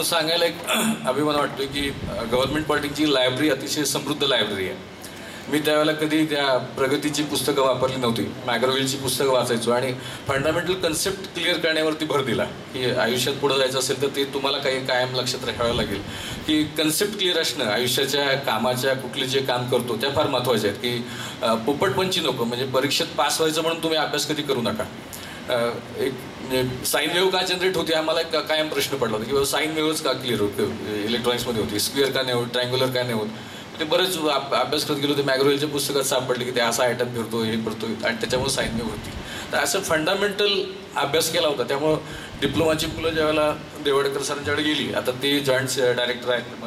तो सांगायला एक अभिमान वाटतो की गव्हर्नमेंट पॉलिटिक्सची लायब्ररी अतिशय समृद्ध लायब्ररी आहे. मी त्यावेळेला कधी त्या प्रगतीची पुस्तकं वापरली नव्हती. मॅग्रोवेलची पुस्तकं वाचायचो आणि फंडामेंटल कन्सेप्ट क्लिअर करण्यावरती भर दिला की आयुष्यात पुढे जायचं असेल तर ते तुम्हाला काही कायम लक्षात ठेवावं लागेल की कन्सेप्ट क्लिअर असणं आयुष्याच्या कामाच्या कुठले जे काम करतो त्या फार महत्त्वाचे आहेत. की पोपटपंची नको म्हणजे परीक्षेत पास व्हायचं म्हणून तुम्ही अभ्यास कधी करू नका. एक साईन वेव्ह का जनरेट होती हा मला कायम प्रश्न पडला होता की साईन वेव्हच का क्लिअर होते इलेक्ट्रॉनिक्समध्ये होती, स्क्वेअर का नाही होत, ट्रायंग्युलर का नाही होत. ते बरेच अभ्यास करत गेलो. ते मॅग्रोवेलच्या पुस्तकात सापडले की ते असा आयटम फिरतो हे करतो आणि त्याच्यामुळे साईन वेव्ह होती. तर असं फंडामेंटल अभ्यास केला होता. त्यामुळं डिप्लोमाची मुलं ज्यावेळेला देवडकर सरांच्याकडे गेली, आता ते जॉईंट डायरेक्टर आहेत,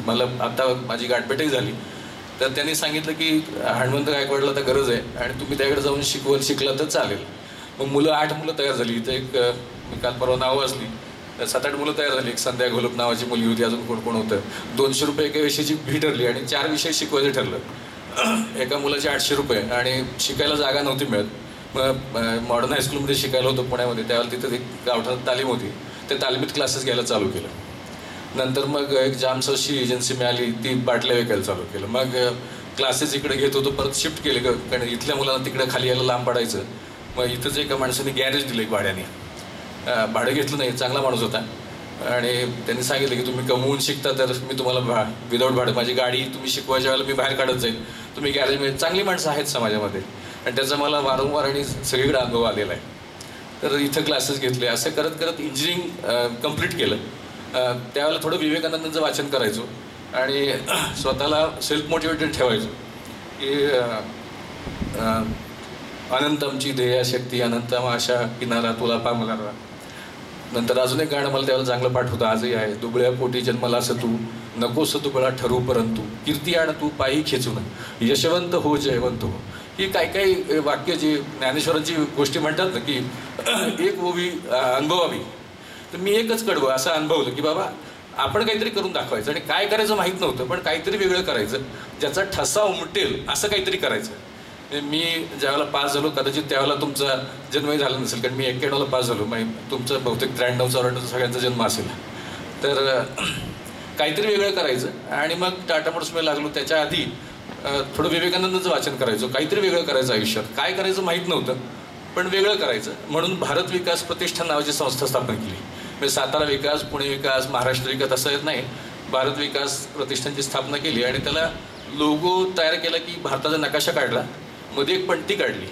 मला आता माझी गाठभेटही झाली, तर त्यांनी सांगितलं की हनुमंत गायकवाडला तर गरज आहे आणि तुम्ही त्याकडे जाऊन शिकला तर चालेल. मग मुलं 8 मुलं तयार झाली. इथं एक मी काल परवा नावं वाचली, 7-8 मुलं तयार झाली. एक संध्या घोलप नावाची मुलगी होती, अजून कोण कोण होतं. 200 रुपये एका विषयाची फी ठरली आणि 4 विषय शिकवायचं ठरलं. एका मुलाचे 800 रुपये आणि शिकायला जागा नव्हती मिळत. मग मॉडर्न हायस्कूलमध्ये शिकायला होतं पुण्यामध्ये, त्यावेळेला तिथं एक गावठाण तालीम होती. ते तालमीत क्लासेस घ्यायला चालू केलं. नंतर मग एक जामसची एजन्सी मिळाली, ती बाटल्या विकायला चालू केलं. मग क्लासेस इकडे घेत होतो, परत शिफ्ट केले कारण इथल्या मुलांना तिकडे खाली यायला लांब पडायचं. मग इथंच एका माणसाने गॅरेज दिलं एक भाड्याने. भाडं घेतलं नाही, चांगला माणूस होता आणि त्यांनी सांगितलं की तुम्ही कमवून शिकता तर मी तुम्हाला विदाऊट भाडं माझी गाडी तुम्ही शिकवायच्या वेळेला मी बाहेर काढत जाईल, तुम्ही गॅरेजमध्ये. चांगली माणसं आहेत समाजामध्ये आणि त्याचा मला वारंवार आणि सगळीकडे अनुभव आलेला आहे. तर इथं क्लासेस घेतले. असं करत करत इंजिनिअरिंग कंप्लीट केलं. त्यावेळेला थोडं विवेकानंदांचं वाचन करायचो आणि स्वतःला सेल्फ मोटिवेटेड ठेवायचो की अनंतमची ध्येयशक्ती अनंतम आशा किनारा तुला पामणारा. नंतर अजून एक गाणं मला त्यावेळेला चांगलं पाठ होतं, आजही आहे. दुबळ्या पोटी जन्मला असं तू नकोस दुबळा ठरू परंतु कीर्ती आण तू पायी खेचून यशवंत हो जयवंत हो. ही काही वाक्य जी ज्ञानेश्वरांची गोष्टी म्हणतात ना की एक ओवी अनुभवावी, तर मी एकच कडवं असं अनुभवलं की बाबा आपण काहीतरी करून दाखवायचं आणि काय करायचं माहीत नव्हतं पण काहीतरी वेगळं करायचं, ज्याचा ठसा उमटेल असं काहीतरी करायचं. मी ज्यावेळेला पास झालो, कदाचित त्यावेळेला तुमचा जन्मही झाला नसेल कारण मी 91ला पास झालो. तुमचं बहुतेक 93-94 सगळ्यांचा जन्म असेल. तर काहीतरी वेगळं करायचं आणि मग टाटा मोटर्समध्ये लागलो. त्याच्या आधी थोडं विवेकानंदांचं वाचन करायचो. काहीतरी वेगळं करायचं आयुष्यात, काय करायचं माहीत नव्हतं पण वेगळं करायचं म्हणून भारत विकास प्रतिष्ठान नावाची संस्था स्थापन केली. म्हणजे सातारा विकास, पुणे विकास, महाराष्ट्र विकास असं येत नाही, भारत विकास प्रतिष्ठानची स्थापना केली आणि त्याला लोगो तयार केला की भारताचा नकाशा काढला, मध्ये एक पणती काढली.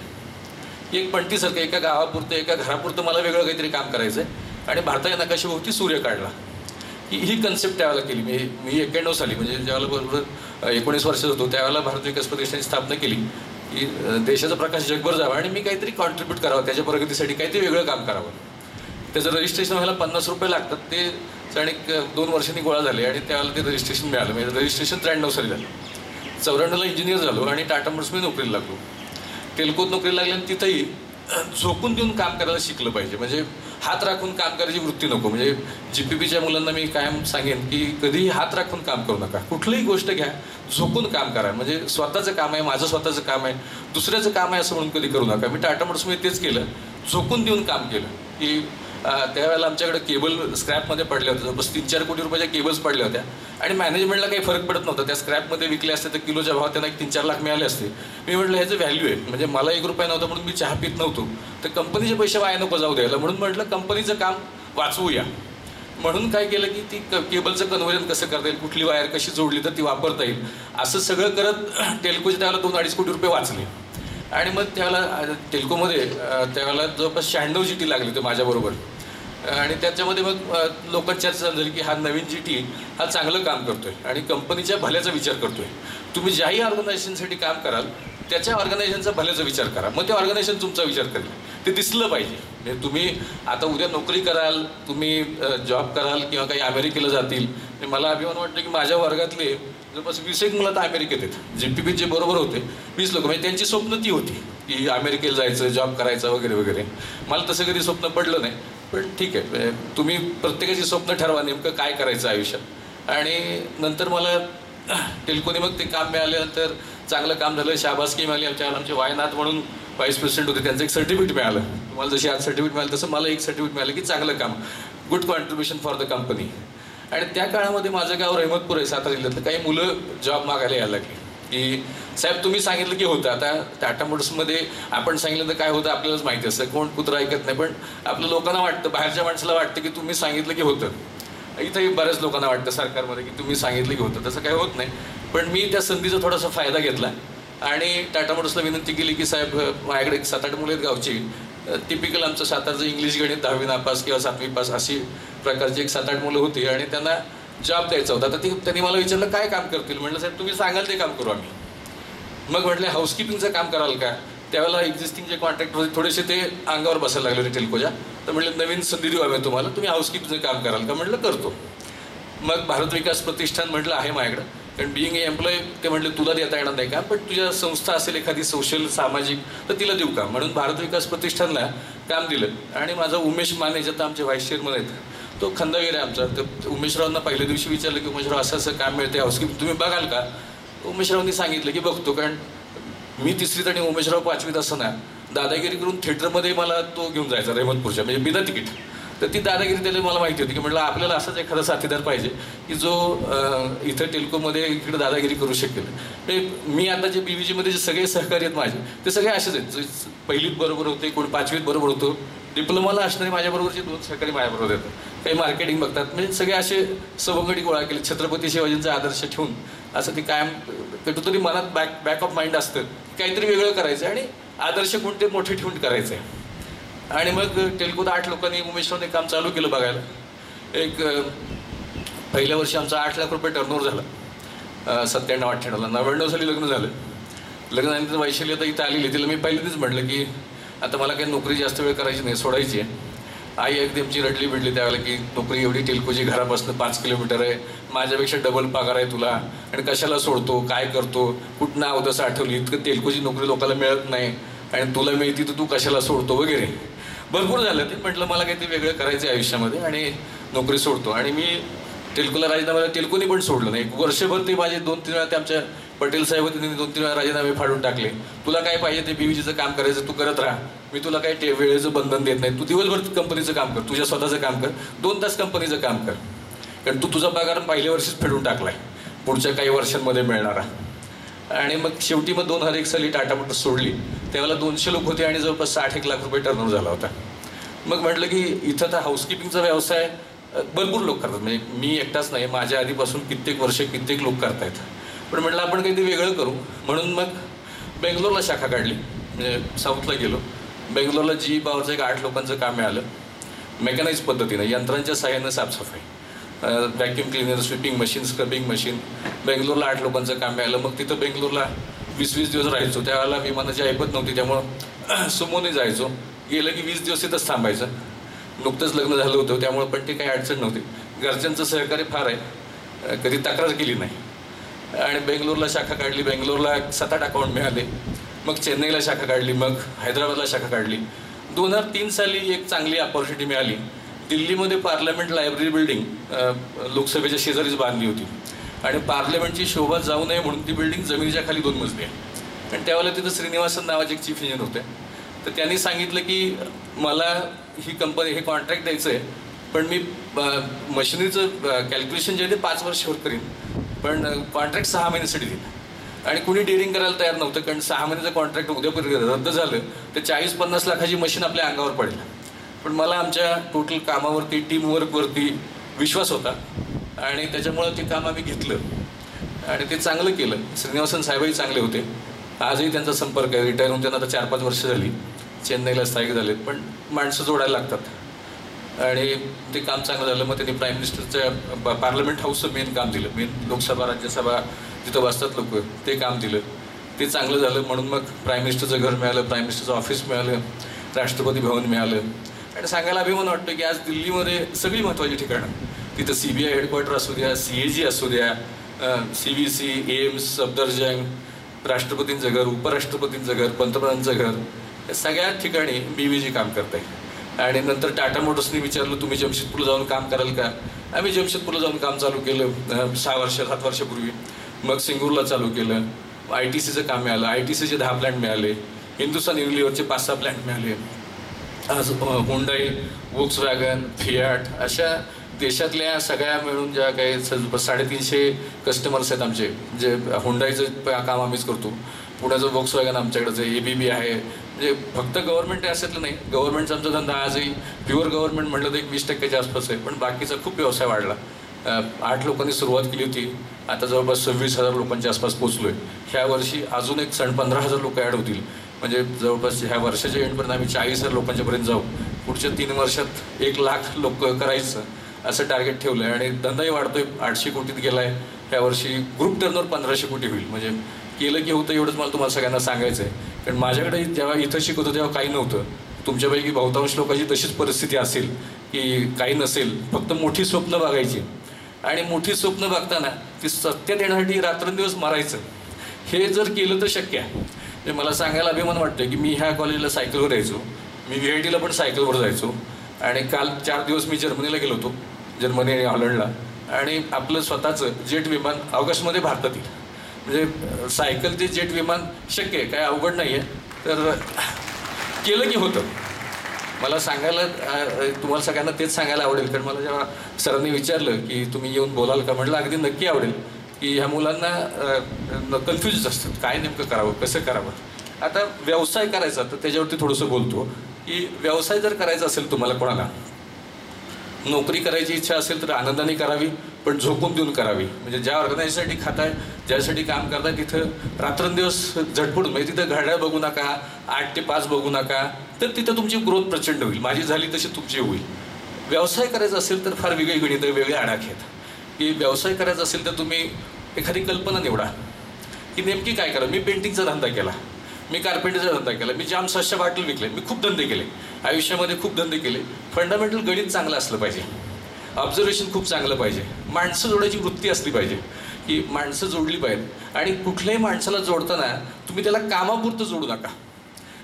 एक पणतीसारखं एका गावापुरतं एका घरापुरतं मला वेगळं काहीतरी काम करायचं आहे आणि भारताच्या नकाशाभोवती सूर्य काढला. ही कन्सेप्ट त्यावेळेला केली. मी 91 साली म्हणजे ज्यावेळेला बरोबर 19 वर्षाचा होतो त्यावेळेला भारत विकास प्रतिष्ठानची स्थापना केली की देशाचा प्रकाश जगभर जावा आणि मी काहीतरी कॉन्ट्रीब्यूट करावं, त्याच्या प्रगतीसाठी काहीतरी वेगळं काम करावं. त्याचं रजिस्ट्रेशन व्हायला 50 रुपये लागतात. ते आणि 2 वर्षांनी गोळा झाले आणि त्यावेळेला ते रजिस्ट्रेशन मिळालं. म्हणजे रजिस्ट्रेशन 93 साली झालं. 94ला इंजिनियर झालो आणि टाटा मोटर्समध्ये नोकरीला लागलो. टेल्कोत नोकरीला लागली आणि तिथंही झोकून देऊन काम करायला शिकलं पाहिजे. म्हणजे हात राखून काम करायची वृत्ती नको. म्हणजे GPPच्या मुलांना मी कायम सांगेन की कधीही हात राखून काम करू नका. कुठलीही गोष्ट घ्या, झोकून काम करा. म्हणजे स्वतःचं काम आहे, माझं स्वतःचं काम आहे, दुसऱ्याचं काम आहे असं म्हणून कधी करू नका. मी टाटा मोटर्समध्ये तेच केलं, झोकून देऊन काम केलं. की त्यावेळेला आमच्याकडे केबल स्क्रॅपमध्ये पडल्या होत्या, जवळपास 3-4 कोटी रुपयाच्या केबल्स पडल्या होत्या आणि मॅनेजमेंटला काही फरक पडत नव्हता. त्या स्क्रॅपमध्ये विकले असते तर किलोच्या भावात त्यांना 3-4 लाख मिळाले असते. मी म्हटलं ह्याचं व्हॅल्यू आहे. म्हणजे मला 1 रुपया नव्हता म्हणून मी चहा पित नव्हतो, तर कंपनीचे पैसे वाया नको जाऊ द्यायला म्हणून म्हटलं कंपनीचं काम वाचवूया. म्हणून काय केलं की ती केबलचं कन्व्हर्जन कसं करता येईल, कुठली वायर कशी जोडली तर ती वापरता येईल, असं सगळं करत टेल्कोचे त्यावेळेला 2-2.5 कोटी रुपये वाचले. आणि मग त्यावेळेला टेल्कोमध्ये त्यावेळेला जवळपास 96 GT लागली होती माझ्याबरोबर आणि त्याच्यामध्ये मग लोकांची चर्चा झाली की हा नवीन GT हा चांगलं काम करतोय आणि कंपनीच्या भल्याचा विचार करतोय. तुम्ही ज्याही ऑर्गनायझेशनसाठी काम कराल त्याच्या ऑर्गनायझेशनचा भल्याचा विचार करा, मग ते ऑर्गनायझेशन तुमचा विचार करेल. ते दिसलं पाहिजे. म्हणजे तुम्ही आता उद्या नोकरी कराल, तुम्ही जॉब कराल किंवा काही अमेरिकेला जातील. मला अभिमान वाटतं की माझ्या वर्गातले जवळपास 20 मुलं आता अमेरिकेत आहेत. GPPचे बरोबर होते 20 लोक. म्हणजे त्यांची स्वप्न ती होती की अमेरिकेला जायचं, जॉब करायचा वगैरे वगैरे. मला तसं कधी स्वप्न पडलं नाही पण ठीक आहे, तुम्ही प्रत्येकाची स्वप्न ठरवा नेमकं काय करायचं आयुष्यात. आणि नंतर मला टेल्कोने मग ते काम मिळाल्यानंतर चांगलं काम झालं, शाबासकी मिळाली. आमचे वायनाथ म्हणून व्हाईस प्रेसिडेंट होते, त्यांचं एक सर्टिफिकेट मिळालं. तुम्हाला जशी आज सर्टिफिकेट मिळालं तसं मला एक सर्टिफिकेट मिळालं की चांगलं काम, good contribution for the company. आणि त्या काळामध्ये माझं गाव रहमतपूर आहे सातारा जिल्ह्यातलं. काही मुलं जॉब मागायला यायला लागली की साहेब तुम्ही सांगितलं की होतं. आता टाटा मोटर्समध्ये आपण सांगितलं तर काय होतं आपल्यालाच माहिती असतं, कोण कुत्रा ऐकत नाही. पण आपल्या लोकांना वाटतं, बाहेरच्या माणसाला वाटतं की तुम्ही सांगितलं की होतं. इथंही बऱ्याच लोकांना वाटतं सरकारमध्ये की तुम्ही सांगितलं की होतं. तसं काही होत नाही. पण मी त्या संधीचा थोडासा फायदा घेतला आणि टाटा मोटर्सला विनंती केली की साहेब माझ्याकडे एक 7-8 मुलं आहेत गावची. टिपिकल आमचं सातारचं इंग्लिश गणित 10वी नापास किंवा 7वी पास अशी प्रकारची एक 7-8 मुलं होती आणि त्यांना जॉब द्यायचा होता. तर त्यांनी मला विचारलं काय काम करतील. म्हटलं साहेब तुम्ही सांगाल ते काम करू आम्ही. मग म्हटले हाऊसकीपिंगचं काम कराल का. त्यावेळेला एक्झिस्टिंग जे कॉन्ट्रॅक्ट होते थोडेसे ते अंगावर बसायला लागले होते टेल्कोच्या. तर म्हटलं नवीन संधी देऊ आम्ही तुम्हाला, तुम्ही हाऊसकीपिंगचं काम कराल का. म्हटलं करतो. मग भारत विकास प्रतिष्ठान म्हटलं आहे माझ्याकडं, कारण बिईंग ए एम्प्लॉई ते म्हटलं तुला देता येणार नाही का, पण तुझ्या संस्था असेल एखादी सोशल सामाजिक तर तिला देऊ का. म्हणून भारत विकास प्रतिष्ठानला काम दिलं आणि माझा उमेश माने ज्यात आमचे व्हाईस चेअरमन आहेत तो खंदावीर आहे आमचा. तर उमेशरावांना पहिल्या दिवशी विचारलं की उमेशराव असं असं काम मिळते हाऊसकीपिंग तुम्ही बघाल का. उमेशरावांनी सांगितलं की बघतो. कारण मी 3रीत आणि उमेशराव 5वीत असताना दादागिरी करून थिएटरमध्ये मला तो घेऊन जायचा रहमतपूरच्या, म्हणजे बिना तिकीट. तर ती दादागिरी त्याला मला माहिती होती की म्हटलं आपल्याला असाच एखादा साथीदार पाहिजे की जो इथं टेल्कोमध्ये इकडे दादागिरी करू शकेल. मी आता जे BVGमध्ये जे सगळे सहकारी आहेत माझे ते सगळे असेच आहेत. जे 1लीत बरोबर होते, कोण 5वीत बरोबर होतो, डिप्लोमाला असणारे माझ्याबरोबरचे 2 सहकारी माझ्याबरोबर येतात, काही मार्केटिंग बघतात. म्हणजे सगळे असे सवंगडी गोळा केले छत्रपती शिवाजींचा आदर्श ठेवून. असं ते कायम कुठंतरी मनात बॅक ऑफ माइंड असतं काहीतरी वेगळं करायचं आणि आदर्श कोणते मोठे ठेवून करायचं आहे. आणि मग टेल्कोत 8 लोकांनी उमेशरावने काम चालू केलं बघायला. एक पहिल्या वर्षी आमचा 8 लाख रुपये टर्नओव्हर झाला 97-98ला. 99 साली लग्न झालं. लग्न झाल्यानंतर वैशाली आता इथं आलेली. तिला मी पहिल्यांदाच म्हटलं की आता मला काही नोकरी जास्त वेळ करायची नाही, सोडायची आहे. आई अगदी आमची रडली बिडली त्यावेळेला की नोकरी एवढी टेल्कोची घरापासून 5 किलोमीटर आहे, माझ्यापेक्षा डबल पगार आहे तुला आणि कशाला सोडतो, काय करतो, कुठनं अवदस आठवली, इतकं टेल्कोची नोकरी लोकांना मिळत नाही आणि तुला मिळती तर तू कशाला सोडतो वगैरे भरपूर झालं. ते म्हटलं मला काही ते वेगळं करायचं आहे आयुष्यामध्ये आणि नोकरी सोडतो. आणि मी टेल्कोला राजीनामा टेल्कोनी पण सोडलं नाही. वर्षभर ते माझे 2-3 वेळा ते आमच्या पटेल साहेब होते त्यांनी 2-3 वेळा राजीनामे फाडून टाकले. तुला काय पाहिजे ते BVGचं काम करायचं तू करत राहा, मी तुला काही वेळेचं बंधन देत नाही, तू दिवसभर कंपनीचं काम कर, तुझ्या स्वतःचं काम कर, 2 तास कंपनीचं काम कर, कारण तू तुझा पगार पहिल्या वर्षीच फेडून टाकलाय पुढच्या काही वर्षांमध्ये मिळणारा. आणि मग शेवटी मग 2001 साली टाटा मोटर्स सोडली. त्यावेळेला 200 लोक होते आणि जवळपास 60-1 लाख रुपये टर्नओव्हर झाला होता. मग म्हटलं की इथं तर हाऊसकीपिंगचा व्यवसाय भरपूर लोक करतात, म्हणजे मी एकटाच नाही, माझ्या आधीपासून कित्येक वर्ष कित्येक लोक करतायत. पण म्हटलं आपण काहीतरी वेगळं करू. म्हणून मग बेंगलोरला शाखा काढली, म्हणजे साऊथला गेलो. बेंगलोरला GE पॉवरचं एक 8 लोकांचं काम मिळालं मेकॅनाइज पद्धतीनं, यंत्रांच्या सहाय्यानं साफसफाई, vacuum cleaner, sweeping machine, scrubbing machine. बेंगलोरला 8 लोकांचं काम मिळालं. मग तिथं बेंगलोरला 20-20 दिवस राहायचो. त्यावेळेला विमानाची ऐपत नव्हती, त्यामुळं सुमोने जायचो. गेलं की 20 दिवस तिथंच थांबायचं. नुकतंच लग्न झालं होतं त्यामुळे पण ते काही अडचण नव्हती. घरच्यांचं सहकार्य फार आहे, कधी तक्रार केली नाही. आणि बेंगलोरला शाखा काढली. बेंगलोरला 7-8 अकाउंट मिळाले. मग चेन्नईला शाखा काढली, मग हैदराबादला शाखा काढली. 2003 साली एक चांगली अपॉर्च्युनिटी मिळाली. दिल्लीमध्ये पार्लमेंट लायब्ररी बिल्डिंग लोकसभेच्या शेजारीच बांधली होती आणि पार्लमेंटची शोभा जाऊ नये म्हणून ती बिल्डिंग जमिनीच्या खाली 2 मजली आहे. आणि त्यावेळेला तिथं श्रीनिवासन नावाचे एक चीफ इंजिनियर होते. तर त्यांनी सांगितलं की मला ही कंपनी हे कॉन्ट्रॅक्ट द्यायचं आहे, पण मी मशिनरीचं कॅल्क्युलेशन जे आहे ते 5 वर्षावर करीन, पण कॉन्ट्रॅक्ट 6 महिन्यासाठी दिलं. आणि कुणी डेअरिंग करायला तयार नव्हतं, कारण 6 महिन्याचं कॉन्ट्रॅक्ट उद्यापर्यंत रद्द झालं तर 40-50 लाखाची मशीन आपल्या अंगावर पडेल. पण मला आमच्या टोटल कामावरती, टीमवर्कवरती विश्वास होता आणि त्याच्यामुळं ते काम आम्ही घेतलं आणि ते चांगलं केलं. श्रीनिवासन साहेबही चांगले होते, आजही त्यांचा संपर्क आहे. रिटायर होऊन त्यांना आता 4-5 वर्ष झाली, चेन्नईला स्थायिक झालेत. पण माणसं जोडायला लागतात आणि ते काम चांगलं झालं. मग त्यांनी प्राईम मिनिस्टरच्या पार्लमेंट हाऊसचं मेन काम दिलं, मेन लोकसभा राज्यसभा जिथं बसतात लोक, ते काम दिलं. ते चांगलं झालं. म्हणून मग प्राईम मिनिस्टरचं घर मिळालं, प्राईम मिनिस्टरचं ऑफिस मिळालं, राष्ट्रपती भवन मिळालं. आणि सांगायला अभिमान वाटतो की आज दिल्लीमध्ये सगळी महत्त्वाची ठिकाणं, तिथं CBI हेडक्वार्टर असू द्या, CAG असू द्या, CVC, एम्स, सफदरजंग, राष्ट्रपतींचं घर, उपराष्ट्रपतींचं घर, पंतप्रधानांचं घर, या सगळ्या ठिकाणी BVG काम करत आहे. आणि नंतर टाटा मोटर्सनी विचारलं तुम्ही जमशेदपूरला जाऊन काम कराल का. आम्ही जमशेदपूरला जाऊन काम चालू केलं 6-7 वर्षापूर्वी. मग सिंगूरला चालू केलं. ITCचं काम मिळालं, ITCचे 10 प्लॅन्ट मिळाले, हिंदुस्तान युनिलिव्हरचे 5-6 प्लॅन्ट मिळाले. आज हुंडाई, वोक्सवॅगन, फियाट अशा देशातल्या सगळ्या मिळून ज्या काही 350 कस्टमर्स आहेत आमचे, जे हुंडाईचं काम आम्हीच करतो, पुण्याचं Volkswagen आमच्याकडचं, ABB आहे, म्हणजे फक्त गव्हर्नमेंट असल्याचं नाही, गव्हर्नमेंटचा आमचा धंदा आजही प्युअर गव्हर्नमेंट म्हटलं तर 20%च्या आसपास आहे, पण बाकीचा खूप व्यवसाय वाढला. 8 लोकांनी सुरुवात केली होती, आता जवळपास 26,000 लोकांच्या आसपास पोचलो आहे. ह्या वर्षी अजून एक 15,000 लोक ॲड होतील, म्हणजे जवळपास ह्या वर्षाच्या एंडपर्यंत आम्ही 40,000 लोकांच्यापर्यंत जाऊ. पुढच्या 3 वर्षात 1,00,000 लोक करायचं असं टार्गेट ठेवलं आहे आणि धंदाही वाढतोय. 800 कोटीत गेला आहे. ह्या वर्षी ग्रुप टर्नओव्हर 1,500 कोटी होईल. म्हणजे केलं की होतं एवढंच मला तुम्हाला सगळ्यांना सांगायचं आहे. कारण माझ्याकडे जेव्हा इथं शिकवतो तेव्हा काही नव्हतं. तुमच्यापैकी बहुतांश लोकांची तशीच परिस्थिती असेल की काही नसेल, फक्त मोठी स्वप्न बघायची आणि मोठी स्वप्न बघताना ती सत्यात येण्यासाठी रात्रंदिवस मारायचं. हे जर केलं तर शक्य आहे. म्हणजे मला सांगायला अभिमान वाटतं की मी ह्या कॉलेजला सायकलवर यायचो, मी VITला पण सायकलवर जायचो आणि काल 4 दिवस मी जर्मनीला गेलो होतो, जर्मनी आणि हॉलंडला, आणि आपलं स्वतःचं जेट विमान ऑगस्टमध्ये भारतात येईल. म्हणजे सायकल ते जेट विमान शक्य आहे, काय अवघड नाही आहे. तर केलं की होतं. मला सांगायला तुम्हाला सगळ्यांना तेच सांगायला आवडेल, कारण मला जेव्हा सरांनी विचारलं की तुम्ही येऊन बोलाल का, म्हटलं अगदी नक्की आवडेल. की ह्या मुलांना कन्फ्यूज असतात, काय नेमकं करावं, कसं करावं. आता व्यवसाय करायचा तर त्याच्यावरती थोडंसं बोलतो की व्यवसाय जर करायचा असेल तुम्हाला, कोणाला नोकरी करायची इच्छा असेल तर आनंदाने करावी, पण झोकून देऊन करावी. म्हणजे ज्या ऑर्गनायझेशनसाठी खाताय, ज्यासाठी काम करताय, तिथं रात्रंदिवस झटपडून, म्हणजे तिथं घड्याळ बघू नका, 8 ते 5 बघू नका, तर तिथं तुमची ग्रोथ प्रचंड होईल. माझी झाली तशी तुमची होईल. व्यवसाय करायचा असेल तर फार वेगळी गणित, वेगळे आडाखे आहेत. की व्यवसाय करायचा असेल तर तुम्ही एखादी कल्पना निवडा की नेमकी काय करा. मी पेंटिंगचा धंदा केला, मी कार्पेंटरचा धंदा केला, मी जाम 600 बाटल विकले, मी खूप धंदे केले आयुष्यामध्ये, खूप धंदे केले. फंडामेंटल गणित चांगलं असलं पाहिजे, ऑब्झर्वेशन खूप चांगलं पाहिजे, माणसं जोडायची वृत्ती असली पाहिजे की माणसं जोडली पाहिजेत. आणि कुठल्याही माणसाला जोडताना तुम्ही त्याला कामापुरतं जोडू नका.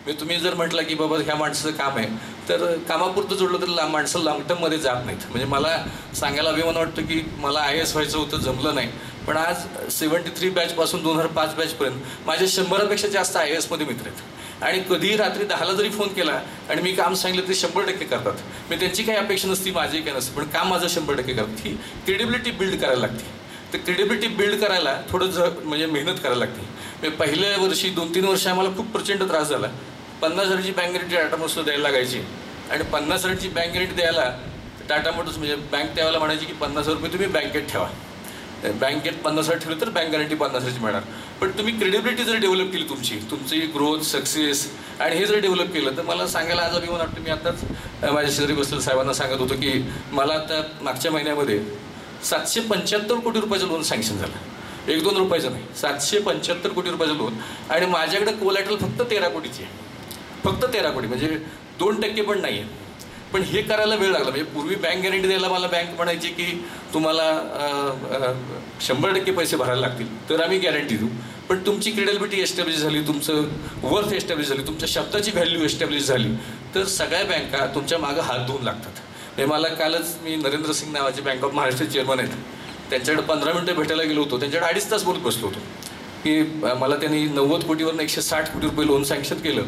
मी तुम्ही जर म्हटलं की बाबा ह्या माणसाचं काम आहे, तर कामापुरतं जोडलं तर माणसं लॉंग टर्ममध्ये जात नाहीत. म्हणजे मला सांगायला अभिमान वाटतं की मला IAS व्हायचं होतं, जमलं नाही, पण आज 73 बॅचपासून 2005 बॅचपर्यंत माझे 100पेक्षा जास्त IASमध्ये मित्र आहेत. आणि कधीही रात्री 10ला जरी फोन केला आणि मी काम सांगितलं ते 100% करतात. मी त्यांची काही अपेक्षा नसती, माझी काही नसते, पण काम माझं 100% करतात. ही क्रेडिबिलिटी बिल्ड करायला लागते. तर क्रेडिबिलिटी बिल्ड करायला थोडं म्हणजे मेहनत करायला लागते. म्हणजे पहिल्या वर्षी 2-3 वर्ष आम्हाला खूप प्रचंड त्रास झाला. 50,000ची बँक गॅरंटी टाटा मोटर्सला द्यायला लागायची आणि 50,000ची बँक गॅरंटी द्यायला टाटा मोटर्स म्हणजे बँक त्यावेळेला म्हणायची की 50,000 रुपये तुम्ही बँकेत ठेवा. बँकेत 50,000 ठेवले तर बँक गॅरंटी 50,000ची मिळणार. पण तुम्ही क्रेडिबिलिटी जर डेव्हलप केली, तुमची ग्रोथ, सक्सेस, आणि हे जर डेव्हलप केलं, तर मला सांगायला आज अभिमान वाटतं. मी आताच माझ्या शेजारी बसलेल्या साहेबांना सांगत होतो की मला आता मागच्या महिन्यामध्ये 775 कोटी रुपयाचं लोन सँक्शन झालं. 1-2 रुपयाचं नाही, 775 कोटी रुपयाचं लोन. आणि माझ्याकडे कोलॅटरल फक्त 13 कोटीची आहे, फक्त 13 कोटी, म्हणजे 2% पण नाही आहे. पण हे करायला वेळ लागला. म्हणजे पूर्वी बँक गॅरंटी द्यायला मला बँक म्हणायची की तुम्हाला 100% पैसे भरायला लागतील तर आम्ही गॅरंटी देऊ. पण तुमची क्रेडिबिलिटी एस्टॅब्लिश झाली, तुमचं वर्थ एस्टॅब्लिश झाली, तुमच्या शब्दाची व्हॅल्यू एस्टॅब्लिश झाली, तर सगळ्या बँका तुमच्या मागं हात धुवून लागतात. हे मला कालच, मी नरेंद्र सिंग नावाचे बँक ऑफ महाराष्ट्र चेअरमन आहेत, त्यांच्याकडे 15 मिनिटं भेटायला गेलो होतो. त्यांच्याकडे 2.5 तास बोलत बसलो होतो की मला त्यांनी 90 कोटीवरून 160 कोटी रुपये लोन सँक्शन केलं.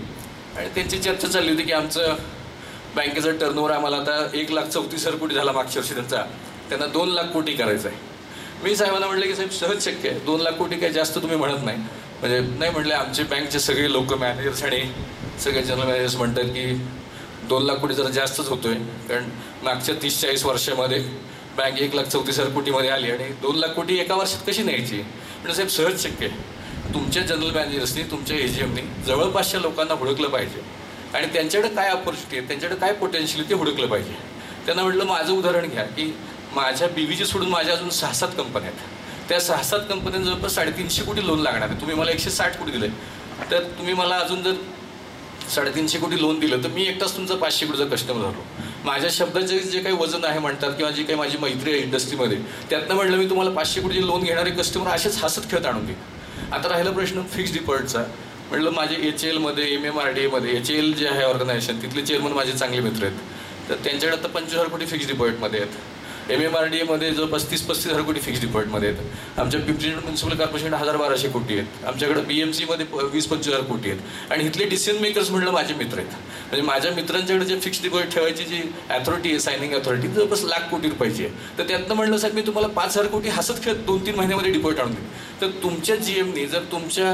आणि त्यांची चर्चा चालली होती की आमचं बँकेचं टर्नओव्हर आम्हाला आता 1,34,000 कोटी झाला मागच्या वर्षी, त्यांना 2,00,000 कोटी करायचं आहे. मी साहेबांना म्हटलं की साहेब सहज शक्य आहे, 2,00,000 कोटी काय जास्त तुम्ही म्हणत नाही. म्हणजे नाही म्हटले, आमचे बँकचे सगळे लोक, मॅनेजर्स आणि सगळे जनरल मॅनेजर्स म्हणतात की 2,00,000 कोटी जरा जास्तच होतोय, कारण मागच्या 30-40 वर्षामध्ये बँक 1,34,000 कोटीमध्ये आली आणि 2,00,000 कोटी एका वर्षात कशी न्यायची. म्हणजे साहेब सहज शक्य आहे. तुमच्या जनरल मॅनेजर्सनी, तुमच्या AGMनी जवळपासच्या लोकांना हुडकलं पाहिजे आणि त्यांच्याकडे काय ऑपॉर्च्युनिटी आहे, त्यांच्याकडे काय पोटेन्शियल ते हुडकलं पाहिजे. त्यांना म्हटलं माझं उदाहरण घ्या की माझ्या BVची सोडून माझ्या अजून 6-7 कंपन्या आहेत. त्या 6-7 कंपन्यांना जवळपास 350 कोटी लोन लागणार आहे. तुम्ही मला 160 कोटी दिले, तर तुम्ही मला अजून जर 350 कोटी लोन दिलं तर मी एकटाच तुमचा 500 कोटीचा कस्टमर झालो. माझ्या शब्दाचे जे काही वजन आहे म्हणतात, किंवा जी काही माझी मैत्री आहे इंडस्ट्रीमध्ये, त्यातनं म्हटलं मी तुम्हाला 500 कोटीचे लोन घेणारे कस्टमर असेच हसत खेळत आणून देईन. आता राहिला प्रश्न फिक्स्ड डिपॉझिटचा. म्हटलं माझे HALमध्ये, MMRDAमध्ये, HAL जे आहे ऑर्गनायझेशन, तिथले चेअरमन माझे चांगले मित्र आहेत, तर त्यांच्याकडे आता 25,000 कोटी फिक्स्ड डिपॉझिटमध्ये आहेत. MMRDA जो 35,000 कोटी फिक्स्ड डिपॉझिटमध्ये आहेत. आमच्या पिंपरी म्युन्सिपल कॉर्पोरेशन 1,200 कोटी आहेत. आमच्याकडे BMCमध्ये 20-25,000 कोटी आहेत. आणि इथले डिसिजन मेकर्स म्हटलं माझे मित्र आहेत. म्हणजे माझ्या मित्रांच्याकडे जे फिक्स्ड डिपॉझिट ठेवायची जी अथॉरिटी आहे, सायनिंग अथॉरिटी, जवळपास लाख कोटी रुपयाची आहे. तर त्यातनं म्हणलं साहेब मी तुम्हाला 5,000 कोटी हसत खेळत 2-3 महिन्यामध्ये डिपॉझिट आणून देईन. तर तुमच्या GMने जर तुमच्या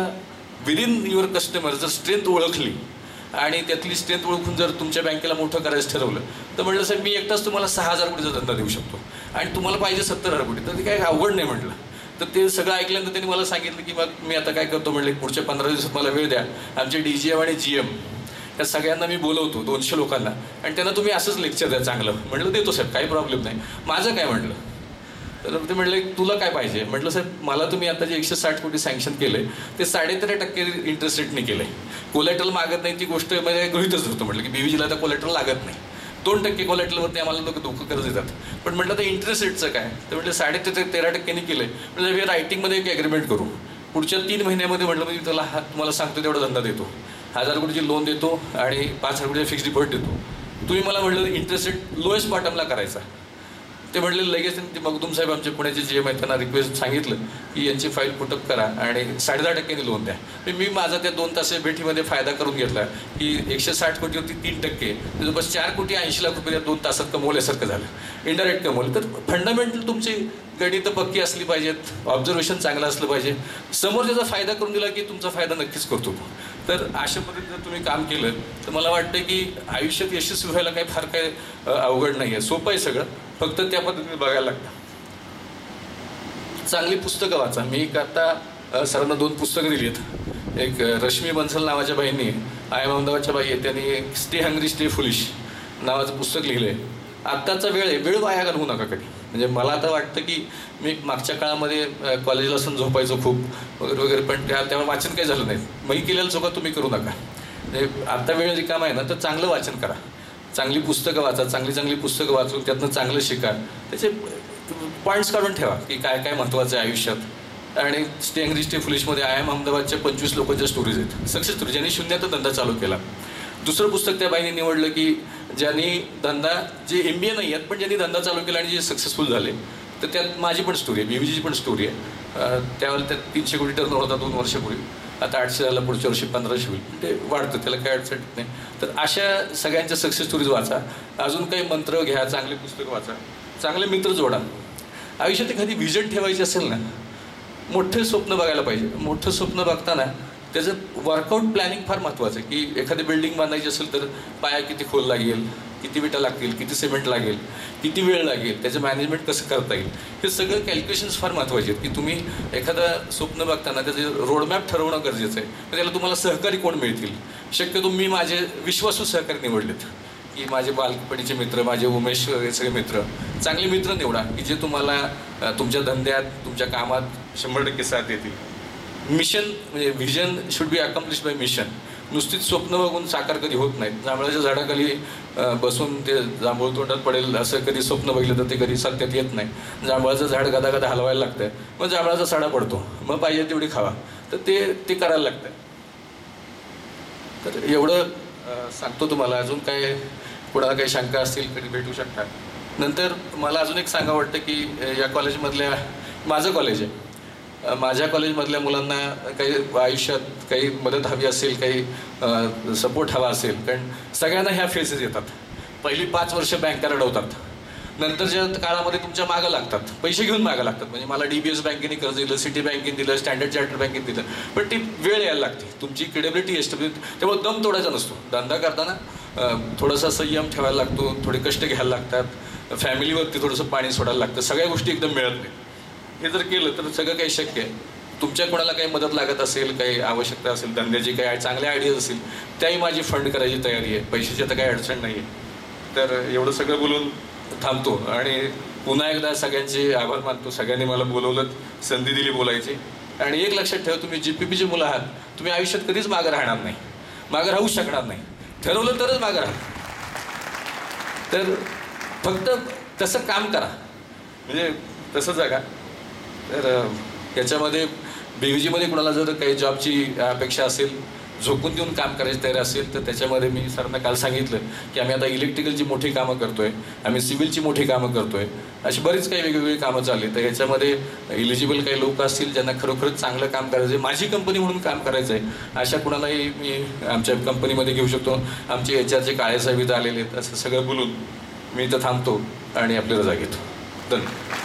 विदिन युअर कस्टमर जर स्ट्रेंथ ओळखली आणि त्यातली स्ट्रेंथ ओळखून जर तुमच्या बँकेला मोठं करायचं ठरवलं, तर म्हटलं साहेब मी एकटाच तुम्हाला 6,000 कोटीचा धंदा देऊ शकतो आणि तुम्हाला पाहिजे 70,000 कोटी. तर ते काय अवघड नाही म्हटलं. तर ते सगळं ऐकल्यानंतर त्यांनी मला सांगितलं की मग मी आता काय करतो म्हटलं, पुढच्या 15 दिवसात मला वेळ द्या. आमचे DGM आणि GM त्या सगळ्यांना मी बोलवतो, 200 लोकांना, आणि त्यांना तुम्ही असंच लेक्चर द्या चांगलं. म्हटलं देतो साहेब, काही प्रॉब्लेम नाही. माझं काय म्हटलं, तर ते म्हटलं तुला काय पाहिजे. म्हटलं साहेब मला तुम्ही आता जे 160 कोटी सँक्शन केले ते 13.5% इंटरेस्ट रेटने केले. कोलॅटरल मागत नाही ती गोष्ट म्हणजे गृहीतच धरतो. म्हटलं की BVGला आता कोलॅटरल लागत नाही. 2% कोलॅटरलवरती आम्हाला लोक धोकं कर्ज देतात. पण म्हटलं तर इंटरेस्ट रेटचं काय, तर म्हटलं 13.5% केलं. म्हणजे हे रायटिंगमध्ये एक ॲग्रीमेंट करू. पुढच्या 3 महिन्यामध्ये म्हटलं मी तुम्हाला सांगतो तेवढा धंदा देतो. 1,000 कोटीची लोन देतो आणि 5,000 कोटीचा फिक्स्ड डिपॉझिट देतो. तुम्ही मला म्हटलं इंटरेस्ट रेट लोएस्ट बॉटमला करायचा. ते म्हटले लगेच ते मगदूम साहेब आमचे पुण्याचे GM आहेत, त्यांना रिक्वेस्ट सांगितलं की यांची फाईल पुटअप करा आणि 10.5% लोन द्या. मी माझा त्या 2 तास भेटीमध्ये फायदा करून घेतला की 160 कोटीवरती 3%, जवळपास 4 कोटी 80 लाख रुपये 2 तासात कमवल्यासारखं झालं. इंडायरेक्ट कमवलं. तर फंडामेंटल तुमची गणितं पक्की असली पाहिजेत, ऑब्झर्वेशन चांगलं असलं पाहिजे. समोर त्याचा फायदा करून दिला की तुमचा फायदा नक्कीच करतो. तर अशा पद्धतीनं जर तुम्ही काम केलं तर मला वाटतं की आयुष्यात यशस्वी व्हायला काही फार काही अवघड नाही आहे. सोपं आहे सगळं, फक्त त्या पद्धतीने बघायला लागतं. चांगली पुस्तकं वाचा. मी आता सरांना 2 पुस्तकं दिली आहेत. एक रश्मी बन्सल नावाच्या बाईंनी, IIM अहमदाबादच्या बाई आहे, त्यांनी स्टे हंग्री स्टे फुलिश नावाचं पुस्तक लिहिलं आहे. आत्ताचा वेळ आहे, वेळ वाया घालवू नका कधी. म्हणजे मला आता वाटतं की मी मागच्या काळामध्ये कॉलेजला असून झोपायचो खूप वगैरे, पण तेव्हा वाचन काही झालं नाही. मी केलेलं चुका तुम्ही करू नका. म्हणजे आता वेळ रिकामा आहे ना, तर चांगलं वाचन करा, चांगली पुस्तकं वाचा, चांगली पुस्तकं वाचून त्यातनं चांगलं शिका. त्याचे पॉईंट्स काढून ठेवा की काय काय महत्त्वाचं आहे आयुष्यात. आणि स्टे हंग्री स्टे फुलिशमध्ये IIM अहमदाबादच्या 25 लोकांच्या स्टोरीज आहेत, सक्सेस स्टोरी, ज्यांनी शून्यातून धंदा चालू केला. दुसरं पुस्तक त्या बाईने निवडलं की ज्यांनी धंदा, जे MBA नाही आहेत पण ज्यांनी धंदा चालू केला आणि जे सक्सेसफुल झाले. तर त्यात माझी पण स्टोरी आहे, BVGची पण स्टोरी आहे. त्यावेळेला त्यात 300 कोटी टर्नओव्हर होता 2 वर्षापूर्वी, आता 800 झाला, पुढच्या वर्षी 1500 होईल. ते वाढतं, त्याला काय अडचण नाही. तर अशा सगळ्यांच्या सक्सेस स्टोरीज वाचा. अजून काही मंत्र घ्या, चांगली पुस्तकं वाचा, चांगले मित्र जोडा. आयुष्यात एखादी व्हिजन ठेवायची असेल ना, मोठे स्वप्न बघायला पाहिजे. मोठं स्वप्न बघताना त्याचं वर्कआउट प्लॅनिंग फार महत्त्वाचं आहे. की एखादी बिल्डिंग बांधायची असेल तर पाया किती खोल लागेल, किती विटा लागतील, किती सिमेंट लागेल, किती वेळ लागेल, त्याचं मॅनेजमेंट कसं करता येईल, हे सगळं कॅल्क्युलेशन्स फार महत्त्वाचे आहेत. की तुम्ही एखादं स्वप्न बघताना त्याचं रोडमॅप ठरवणं गरजेचं आहे. तर त्याला तुम्हाला सहकारी कोण मिळतील. शक्यतो मी माझे विश्वासू सहकारी निवडलेत, की माझे बालपणीचे मित्र, माझे उमेश वगैरे सगळे मित्र, चांगले मित्र निवडा की जे तुम्हाला तुमच्या धंद्यात, तुमच्या कामात 100% साथ देतील. मिशन म्हणजे vision should be accomplished by mission. नुसतीच स्वप्न बघून साकार कधी होत नाहीत. जांभळाच्या झाडाखाली बसून ते जांभूळ तोंडात पडेल असं कधी स्वप्न बघितलं तर ते कधी सत्यात येत नाही. जांभळाचं झाड गदा हलवायला लागतं, मग जांभळाचा साडा पडतो, मग पाहिजे तेवढी खावा. तर ते करायला लागतं. तर एवढं सांगतो तुम्हाला. अजून काय कुणाला काही शंका असतील कधी भेटू शकता. नंतर मला अजून एक सांगा वाटतं की या कॉलेजमधल्या, माझं कॉलेज आहे, माझ्या कॉलेजमधल्या मुलांना काही आयुष्यात काही मदत हवी असेल, काही सपोर्ट हवा असेल, कारण सगळ्यांना ह्या फेसेस येतात. पहिली 5 वर्ष बँका रडवतात, नंतरच्या काळामध्ये तुमच्या मागं लागतात, पैसे घेऊन मागं लागतात. म्हणजे मला DBS बँकेने कर्ज दिलं, सिटी बँकेने दिलं, स्टँडर्ड चार्टर्ड बँकेने दिलं, पण ती वेळ यायला लागते. तुमची क्रेडिबिलिटी असते, त्यामुळे दम तोडायचा नसतो. धंदा करताना थोडासा संयम ठेवायला लागतो, थोडे कष्ट घ्यायला लागतात, फॅमिलीवरती थोडंसं पाणी सोडायला लागतं. सगळ्या गोष्टी एकदम मिळत नाही. हे जर केलं तर सगळं काही शक्य आहे. तुमच्या कोणाला काही मदत लागत असेल, काही आवश्यकता असेल, धंद्याची काही चांगल्या आयडियाज असतील, त्याही माझी फंड करायची तयारी आहे. पैशाची आता काही अडचण नाही आहे. तर एवढं सगळं बोलून थांबतो आणि पुन्हा एकदा सगळ्यांचे आभार मानतो. सगळ्यांनी मला बोलवलं, संधी दिली बोलायची. आणि एक लक्षात ठेवा, तुम्ही GPPची मुलं आहात, तुम्ही आयुष्यात कधीच मागं राहणार नाही, मागं राहूच शकणार नाही. ठरवलं तरच मागं राहा. तर फक्त तसं काम करा, म्हणजे तसं जगा. तर याच्यामध्ये BVGमध्ये कुणाला जर काही जॉबची अपेक्षा असेल झोकून देऊन काम करायची तयारी असेल तर त्याच्यामध्ये मी सरांना काल सांगितलं की आम्ही आता इलेक्ट्रिकलची मोठी कामं करतोय, आम्ही सिव्हिलची मोठी कामं करतोय, अशी बरीच काही वेगवेगळी कामं चालली. तर ह्याच्यामध्ये इलिजिबल काही लोक असतील ज्यांना खरोखरच चांगलं काम करायचं आहे, माझी कंपनी म्हणून काम करायचं आहे, अशा कुणालाही मी आमच्या कंपनीमध्ये घेऊ शकतो. आमचे HR काळे साहेब इथं आलेले आहेत. असं सगळं बोलून मी इथं थांबतो आणि आपली रजा घेतो. धन्यवाद.